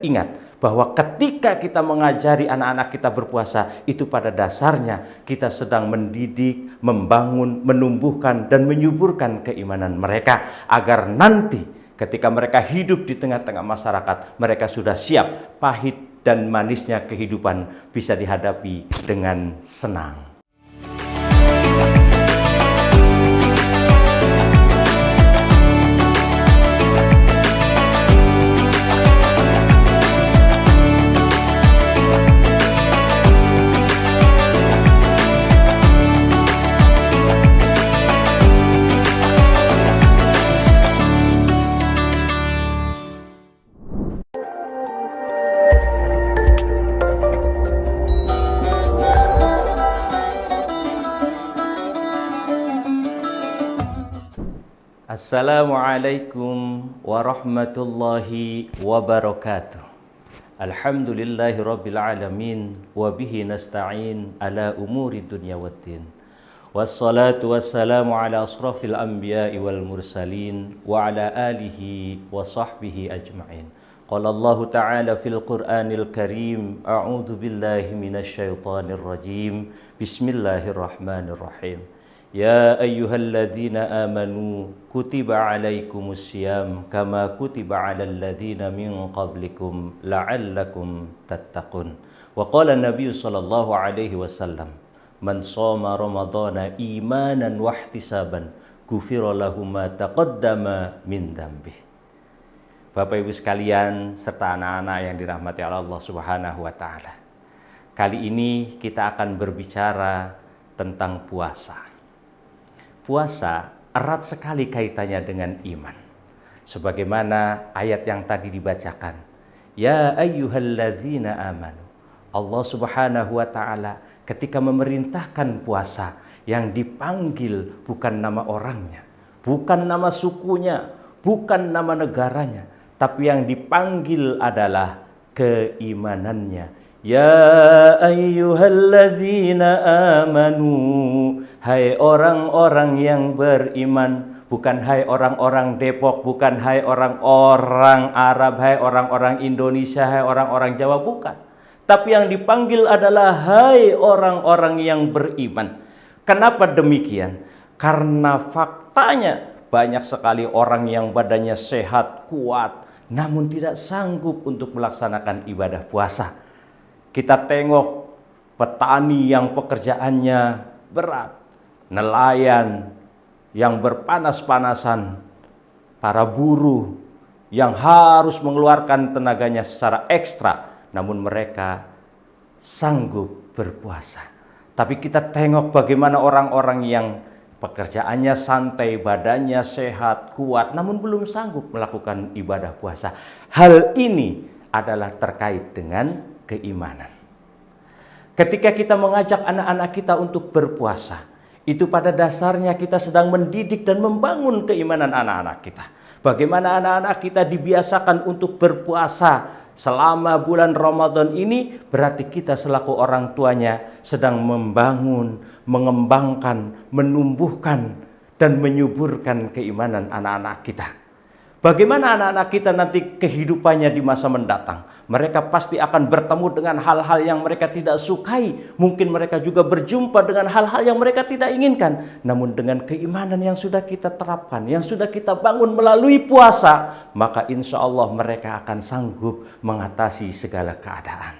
Ingat bahwa ketika kita mengajari anak-anak kita berpuasa, itu pada dasarnya kita sedang mendidik, membangun, menumbuhkan, dan menyuburkan keimanan mereka, agar nanti ketika mereka hidup di tengah-tengah masyarakat, mereka sudah siap, pahit dan manisnya kehidupan bisa dihadapi dengan senang. Assalamualaikum warahmatullahi wabarakatuh. Alhamdulillahi rabbil alamin, wabihi nasta'in ala umuri dunya waddin. Wassalatu wassalamu ala asrafil anbiya'i wal mursalin wa ala alihi wa sahbihi ajma'in. Qala Allah ta'ala fil Qur'anil Karim, a'udzu billahi minasy syaithanir rajim. Bismillahirrahmanirrahim. Ya ayyuhalladzina amanu kutiba alaikumus syiyam kama kutiba alal ladzina min qablikum la'allakum tattaqun. Wa qala Nabi sallallahu alaihi wasallam, man shoma ramadhana imanan wa ihtisaban ghufira lahu ma taqaddama min dzambih. Bapak Ibu sekalian serta anak-anak yang dirahmati Allah Subhanahu wa taala. Kali ini kita akan berbicara tentang puasa. Puasa erat sekali kaitannya dengan iman. Sebagaimana ayat yang tadi dibacakan. Ya ayyuhalladzina amanu. Allah Subhanahu wa taala ketika memerintahkan puasa, yang dipanggil bukan nama orangnya, bukan nama sukunya, bukan nama negaranya, tapi yang dipanggil adalah keimanannya. Ya ayyuhalladzina amanu, hai orang-orang yang beriman. Bukan hai orang-orang Depok, bukan hai orang-orang Arab, hai orang-orang Indonesia, hai orang-orang Jawa, bukan. Tapi yang dipanggil adalah hai orang-orang yang beriman. Kenapa demikian? Karena faktanya banyak sekali orang yang badannya sehat, kuat, namun tidak sanggup untuk melaksanakan ibadah puasa. Kita tengok petani yang pekerjaannya berat, nelayan yang berpanas-panasan, para buruh yang harus mengeluarkan tenaganya secara ekstra, namun mereka sanggup berpuasa. Tapi kita tengok bagaimana orang-orang yang pekerjaannya santai, badannya sehat, kuat, namun belum sanggup melakukan ibadah puasa. Hal ini adalah terkait dengan keimanan. Ketika kita mengajak anak-anak kita untuk berpuasa, itu pada dasarnya kita sedang mendidik dan membangun keimanan anak-anak kita. Bagaimana anak-anak kita dibiasakan untuk berpuasa selama bulan Ramadan ini, berarti kita selaku orang tuanya sedang membangun, mengembangkan, menumbuhkan, dan menyuburkan keimanan anak-anak kita. Bagaimana anak-anak kita nanti kehidupannya di masa mendatang? Mereka pasti akan bertemu dengan hal-hal yang mereka tidak sukai. Mungkin mereka juga berjumpa dengan hal-hal yang mereka tidak inginkan. Namun dengan keimanan yang sudah kita terapkan, yang sudah kita bangun melalui puasa, maka insya Allah mereka akan sanggup mengatasi segala keadaan.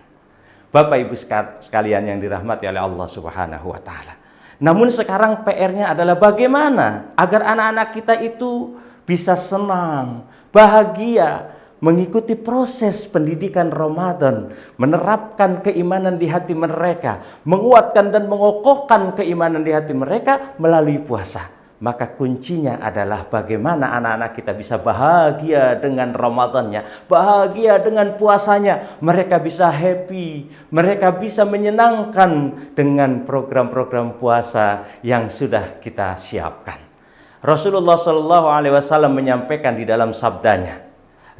Bapak Ibu sekalian yang dirahmati oleh Allah Subhanahu wa taala. Namun sekarang PR-nya adalah bagaimana agar anak-anak kita itu bisa senang, bahagia, mengikuti proses pendidikan Ramadan, menerapkan keimanan di hati mereka, menguatkan dan mengokohkan keimanan di hati mereka melalui puasa. Maka kuncinya adalah bagaimana anak-anak kita bisa bahagia dengan Ramadannya, bahagia dengan puasanya. Mereka bisa happy, mereka bisa menyenangkan dengan program-program puasa yang sudah kita siapkan. Rasulullah Shallallahu Alaihi Wasallam menyampaikan di dalam sabdanya,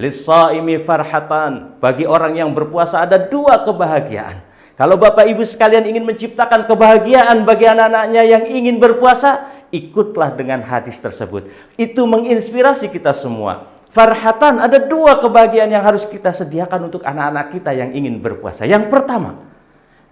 lis-shaimi farhatan, bagi orang yang berpuasa ada dua kebahagiaan. Kalau Bapak Ibu sekalian ingin menciptakan kebahagiaan bagi anak-anaknya yang ingin berpuasa, ikutlah dengan hadis tersebut. Itu menginspirasi kita semua. Farhatan, ada dua kebahagiaan yang harus kita sediakan untuk anak-anak kita yang ingin berpuasa. Yang pertama,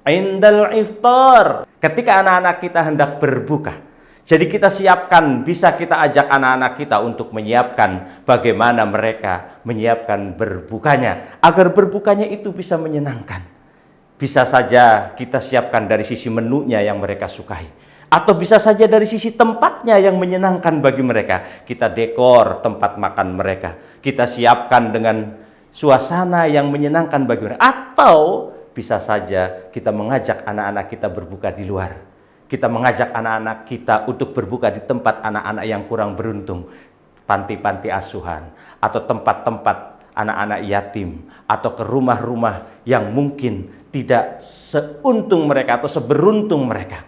indal iftar, ketika anak-anak kita hendak berbuka. Jadi kita siapkan, bisa kita ajak anak-anak kita untuk menyiapkan bagaimana mereka menyiapkan berbukanya, agar berbukanya itu bisa menyenangkan. Bisa saja kita siapkan dari sisi menunya yang mereka sukai. Atau bisa saja dari sisi tempatnya yang menyenangkan bagi mereka. Kita dekor tempat makan mereka. Kita siapkan dengan suasana yang menyenangkan bagi mereka. Atau bisa saja kita mengajak anak-anak kita berbuka di luar. Kita mengajak anak-anak kita untuk berbuka di tempat anak-anak yang kurang beruntung. Panti-panti asuhan. Atau tempat-tempat anak-anak yatim. Atau ke rumah-rumah yang mungkin tidak seuntung mereka atau seberuntung mereka.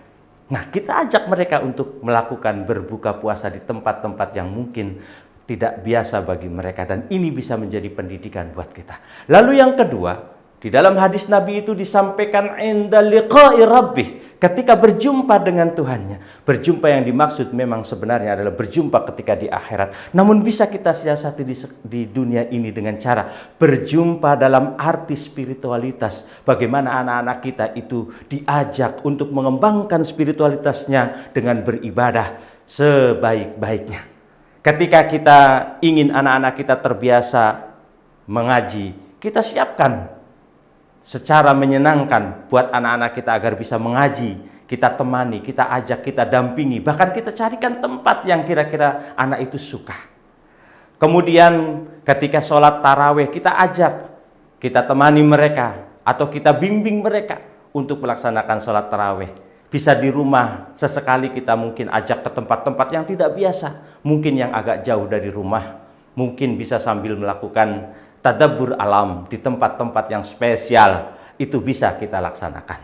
Nah, kita ajak mereka untuk melakukan berbuka puasa di tempat-tempat yang mungkin tidak biasa bagi mereka. Dan ini bisa menjadi pendidikan buat kita. Lalu yang kedua, di dalam hadis Nabi itu disampaikan inda liqa'i rabbih, ketika berjumpa dengan Tuhannya. Berjumpa yang dimaksud memang sebenarnya adalah berjumpa ketika di akhirat. Namun bisa kita siasati di dunia ini dengan cara berjumpa dalam arti spiritualitas. Bagaimana anak-anak kita itu diajak untuk mengembangkan spiritualitasnya dengan beribadah sebaik-baiknya. Ketika kita ingin anak-anak kita terbiasa mengaji, kita siapkan secara menyenangkan buat anak-anak kita agar bisa mengaji. Kita temani, kita ajak, kita dampingi. Bahkan kita carikan tempat yang kira-kira anak itu suka. Kemudian ketika sholat tarawih kita ajak, kita temani mereka. Atau kita bimbing mereka untuk melaksanakan sholat tarawih. Bisa di rumah, sesekali kita mungkin ajak ke tempat-tempat yang tidak biasa. Mungkin yang agak jauh dari rumah. Mungkin bisa sambil melakukan tadabbur alam di tempat-tempat yang spesial, itu bisa kita laksanakan.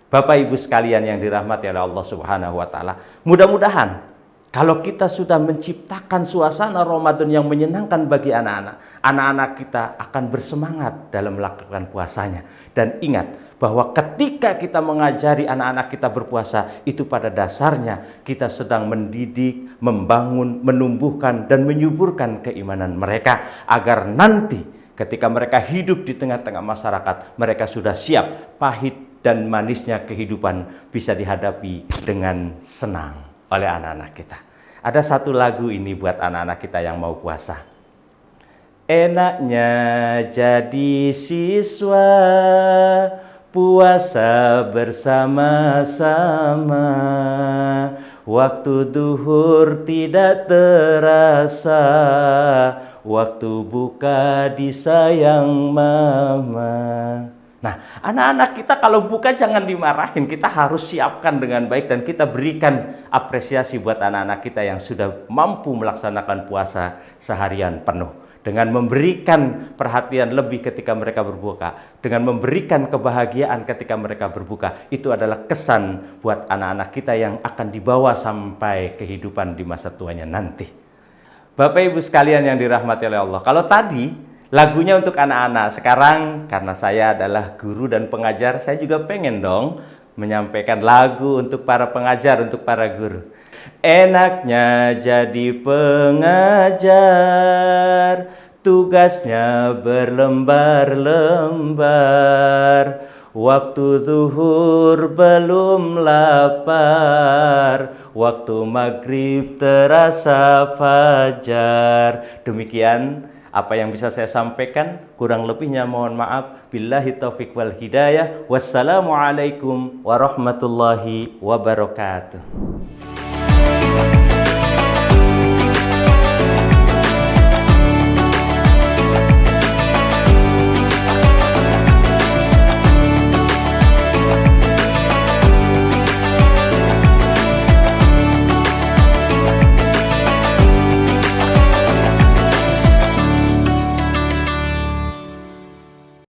Bapak Ibu sekalian yang dirahmati oleh Allah Subhanahu wa taala, mudah-mudahan kalau kita sudah menciptakan suasana Ramadan yang menyenangkan bagi anak-anak kita akan bersemangat dalam melakukan puasanya. Dan ingat bahwa ketika kita mengajari anak-anak kita berpuasa, itu pada dasarnya kita sedang mendidik, membangun, menumbuhkan, dan menyuburkan keimanan mereka, agar nanti ketika mereka hidup di tengah-tengah masyarakat, mereka sudah siap, pahit dan manisnya kehidupan bisa dihadapi dengan senang oleh anak-anak kita. Ada satu lagu ini buat anak-anak kita yang mau puasa. Enaknya jadi siswa, puasa bersama-sama, waktu duhur tidak terasa, waktu buka disayang mama. Nah, anak-anak kita kalau buka jangan dimarahin, kita harus siapkan dengan baik dan kita berikan apresiasi buat anak-anak kita yang sudah mampu melaksanakan puasa seharian penuh. Dengan memberikan perhatian lebih ketika mereka berbuka, dengan memberikan kebahagiaan ketika mereka berbuka, itu adalah kesan buat anak-anak kita yang akan dibawa sampai kehidupan di masa tuanya nanti. Bapak Ibu sekalian yang dirahmati oleh Allah, kalau tadi lagunya untuk anak-anak, sekarang karena saya adalah guru dan pengajar, saya juga pengen dong menyampaikan lagu untuk para pengajar, untuk para guru. Enaknya jadi pengajar, tugasnya berlembar-lembar, waktu zuhur belum lapar, waktu maghrib terasa fajar. Demikian apa yang bisa saya sampaikan, kurang lebihnya mohon maaf. Billahi taufiq wal hidayah. Wassalamualaikum warahmatullahi wabarakatuh.